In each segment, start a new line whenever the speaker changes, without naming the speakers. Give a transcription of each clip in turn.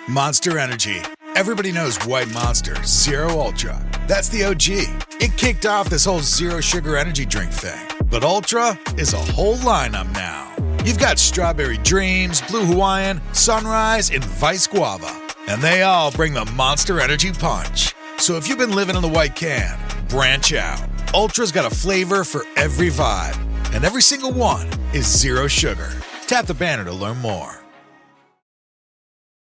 Monster Energy. Everybody knows White Monster Zero Ultra. That's the OG. It kicked off this whole zero sugar energy drink thing. But Ultra is a whole lineup now. You've got Strawberry Dreams, Blue Hawaiian, Sunrise, and Vice Guava. And they all bring the Monster Energy punch. So if you've been living in the white can, branch out. Ultra's got a flavor for every vibe. And every single one is zero sugar. Tap the banner to learn more.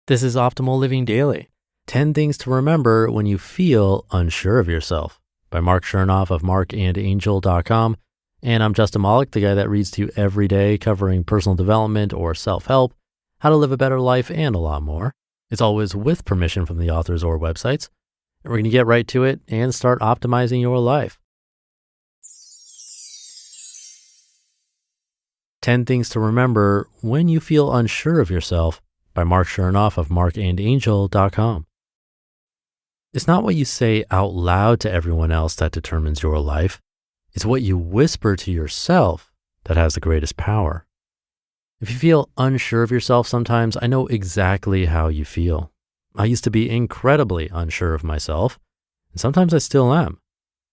This is Optimal Living Daily. 10 Things to Remember When You Feel Unsure of Yourself by Marc Chernoff of MarcAndAngel.com. And I'm Justin Malik, the guy that reads to you every day, covering personal development or self-help, how to live a better life, and a lot more. It's always with permission from the authors or websites. And we're going to get right to it and start optimizing your life. 10 Things to Remember When You Feel Unsure of Yourself by Marc Chernoff of MarcAndAngel.com. It's not what you say out loud to everyone else that determines your life. It's what you whisper to yourself that has the greatest power. If you feel unsure of yourself sometimes, I know exactly how you feel. I used to be incredibly unsure of myself, and sometimes I still am.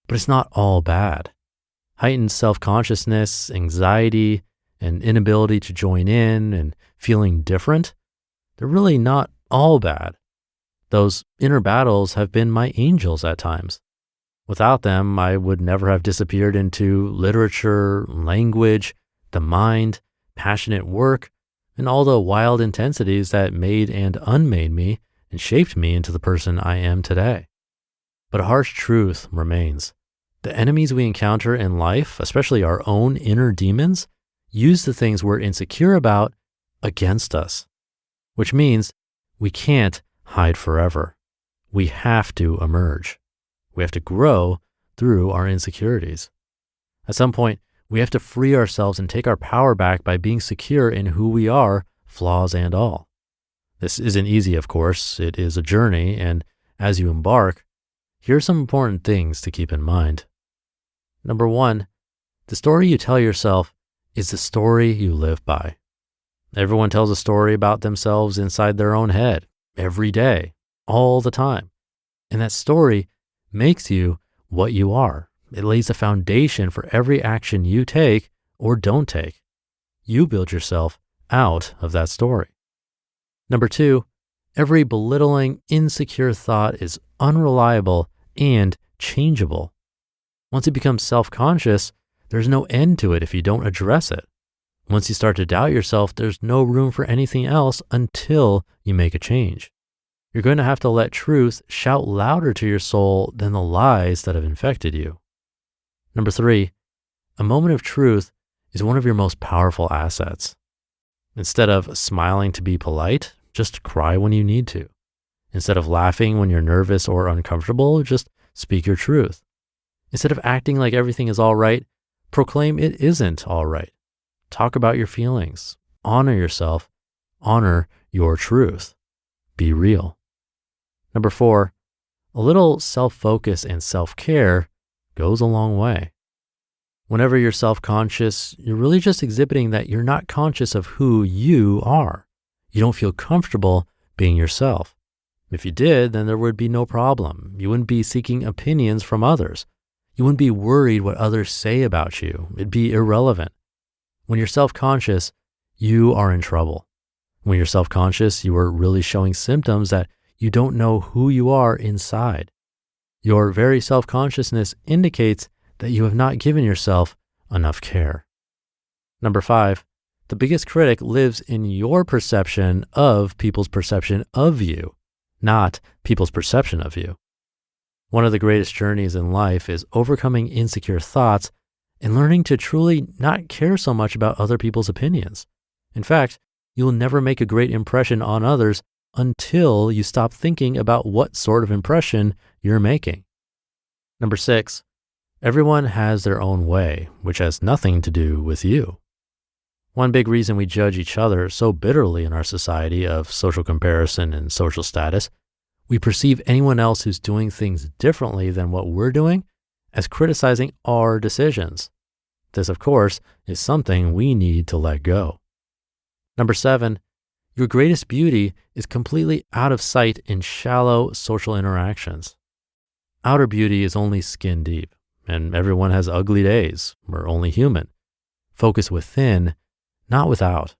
But it's not all bad. Heightened self-consciousness, anxiety, and inability to join in and feeling different, they're really not all bad. Those inner battles have been my angels at times. Without them, I would never have disappeared into literature, language, the mind, passionate work, and all the wild intensities that made and unmade me and shaped me into the person I am today. But a harsh truth remains. The enemies we encounter in life, especially our own inner demons, use the things we're insecure about against us, which means we can't hide forever. We have to emerge. We have to grow through our insecurities. At some point, we have to free ourselves and take our power back by being secure in who we are, flaws and all. This isn't easy, of course. It is a journey, and as you embark, here are some important things to keep in mind. Number 1, the story you tell yourself is the story you live by. Everyone tells a story about themselves inside their own head, every day, all the time. And that story makes you what you are. It lays a foundation for every action you take or don't take. You build yourself out of that story. Number 2, every belittling, insecure thought is unreliable and changeable. Once it becomes self-conscious, there's no end to it if you don't address it. Once you start to doubt yourself, there's no room for anything else until you make a change. You're going to have to let truth shout louder to your soul than the lies that have infected you. Number 3, a moment of truth is one of your most powerful assets. Instead of smiling to be polite, just cry when you need to. Instead of laughing when you're nervous or uncomfortable, just speak your truth. Instead of acting like everything is all right, proclaim it isn't all right. Talk about your feelings. Honor yourself. Honor your truth. Be real. Number 4, a little self-focus and self-care goes a long way. Whenever you're self-conscious, you're really just exhibiting that you're not conscious of who you are. You don't feel comfortable being yourself. If you did, then there would be no problem. You wouldn't be seeking opinions from others. You wouldn't be worried what others say about you. It'd be irrelevant. When you're self-conscious, you are in trouble. When you're self-conscious, you are really showing symptoms that you don't know who you are inside. Your very self-consciousness indicates that you have not given yourself enough care. Number 5, the biggest critic lives in your perception of people's perception of you, not people's perception of you. One of the greatest journeys in life is overcoming insecure thoughts and learning to truly not care so much about other people's opinions. In fact, you'll never make a great impression on others until you stop thinking about what sort of impression you're making. Number 6, everyone has their own way, which has nothing to do with you. One big reason we judge each other so bitterly in our society of social comparison and social status, we perceive anyone else who's doing things differently than what we're doing as criticizing our decisions. This, of course, is something we need to let go. Number 7, Your greatest beauty is completely out of sight in shallow social interactions. Outer beauty is only skin deep, and everyone has ugly days. We're only human. Focus within, not without.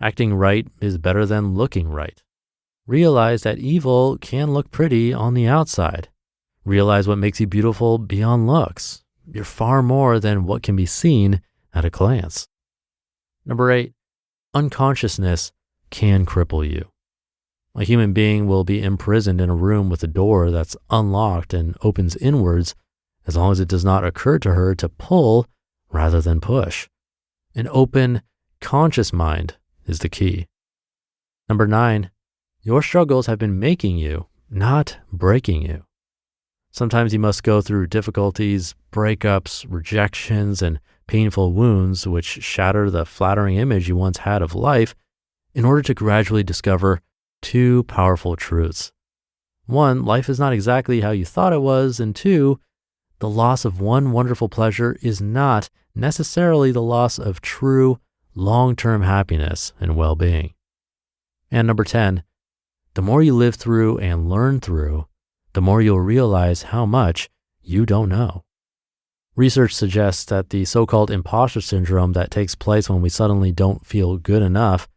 Acting right is better than looking right. Realize that evil can look pretty on the outside. Realize what makes you beautiful beyond looks. You're far more than what can be seen at a glance. Number 8, unconsciousness can cripple you. A human being will be imprisoned in a room with a door that's unlocked and opens inwards as long as it does not occur to her to pull rather than push. An open, conscious mind is the key. Number 9, your struggles have been making you, not breaking you. Sometimes you must go through difficulties, breakups, rejections, and painful wounds which shatter the flattering image you once had of life in order to gradually discover 2 powerful truths. 1, life is not exactly how you thought it was, and 2, the loss of one wonderful pleasure is not necessarily the loss of true, long-term happiness and well-being. And number 10, the more you live through and learn through, the more you'll realize how much you don't know. Research suggests that the so-called impostor syndrome that takes place when we suddenly don't feel good enough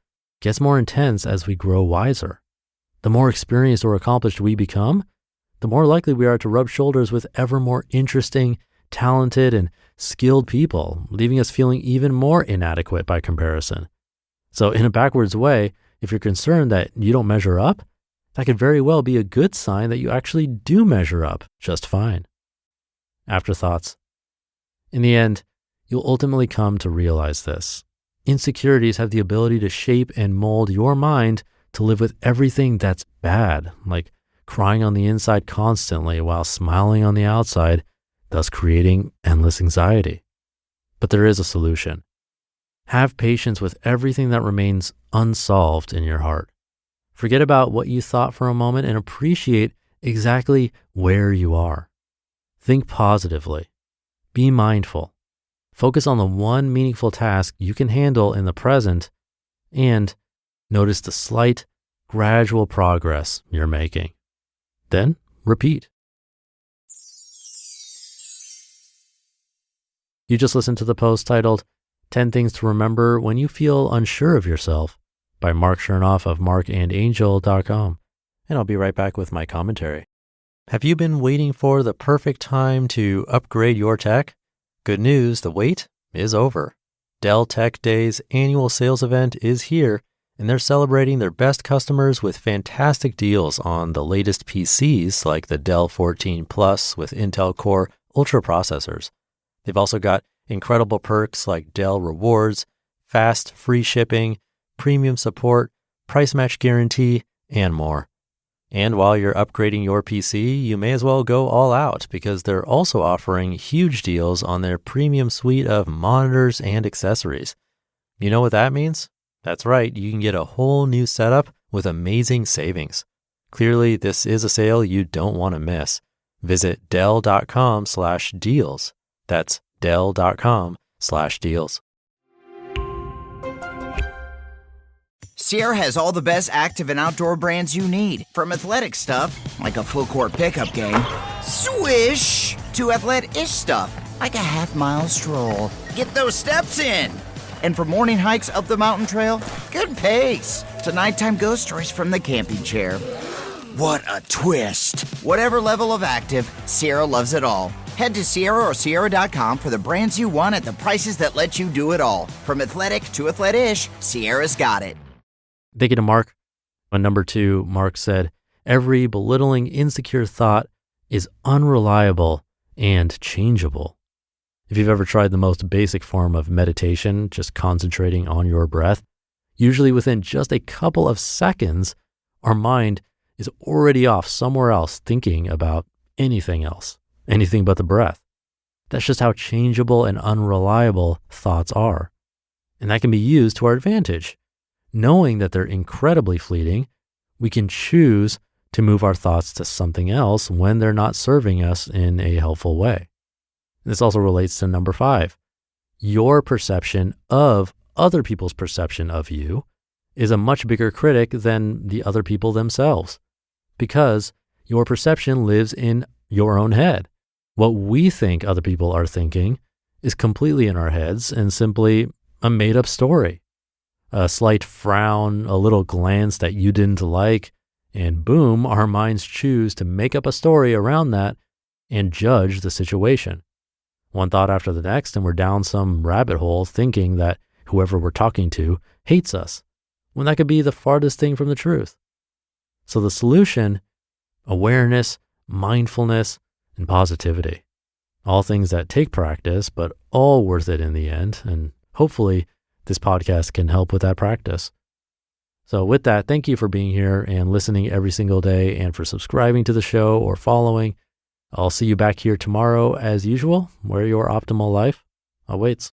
gets more intense as we grow wiser. The more experienced or accomplished we become, the more likely we are to rub shoulders with ever more interesting, talented, and skilled people, leaving us feeling even more inadequate by comparison. So in a backwards way, if you're concerned that you don't measure up, that could very well be a good sign that you actually do measure up just fine. Afterthoughts. In the end, you'll ultimately come to realize this. Insecurities have the ability to shape and mold your mind to live with everything that's bad, like crying on the inside constantly while smiling on the outside, thus creating endless anxiety. But there is a solution. Have patience with everything that remains unsolved in your heart. Forget about what you thought for a moment and appreciate exactly where you are. Think positively. Be mindful. Focus on the one meaningful task you can handle in the present and notice the slight, gradual progress you're making. Then repeat. You just listened to the post titled 10 Things to Remember When You Feel Unsure of Yourself by Marc Chernoff of MarcAndAngel.com. And I'll be right back with my commentary. Have you been waiting for the perfect time to upgrade your tech? Good news, the wait is over. Dell Tech Day's annual sales event is here, and they're celebrating their best customers with fantastic deals on the latest PCs like the Dell 14 Plus with Intel Core Ultra processors. They've also got incredible perks like Dell Rewards, fast free shipping, premium support, price match guarantee, and more. And while you're upgrading your PC, you may as well go all out because they're also offering huge deals on their premium suite of monitors and accessories. You know what that means? That's right, you can get a whole new setup with amazing savings. Clearly, this is a sale you don't want to miss. Visit Dell.com/deals. That's Dell.com/deals.
Sierra has all the best active and outdoor brands you need. From athletic stuff, like a full court pickup game, swish, to athletic-ish stuff, like a half-mile stroll. Get those steps in. And for morning hikes up the mountain trail, good pace. To nighttime ghost stories from the camping chair. What a twist. Whatever level of active, Sierra loves it all. Head to Sierra or Sierra.com for the brands you want at the prices that let you do it all. From athletic to athletic-ish, Sierra's got it.
Thinking to Marc. On number 2, Marc said, every belittling, insecure thought is unreliable and changeable. If you've ever tried the most basic form of meditation, just concentrating on your breath, usually within just a couple of seconds, our mind is already off somewhere else thinking about anything else, anything but the breath. That's just how changeable and unreliable thoughts are. And that can be used to our advantage. Knowing that they're incredibly fleeting, we can choose to move our thoughts to something else when they're not serving us in a helpful way. This also relates to number 5. Your perception of other people's perception of you is a much bigger critic than the other people themselves, because your perception lives in your own head. What we think other people are thinking is completely in our heads and simply a made-up story. A slight frown, a little glance that you didn't like, and boom, our minds choose to make up a story around that and judge the situation. One thought after the next, and we're down some rabbit hole thinking that whoever we're talking to hates us, when that could be the farthest thing from the truth. So the solution: awareness, mindfulness, and positivity. All things that take practice, but all worth it in the end. And hopefully this podcast can help with that practice. So with that, thank you for being here and listening every single day, and for subscribing to the show or following. I'll see you back here tomorrow as usual, where your optimal life awaits.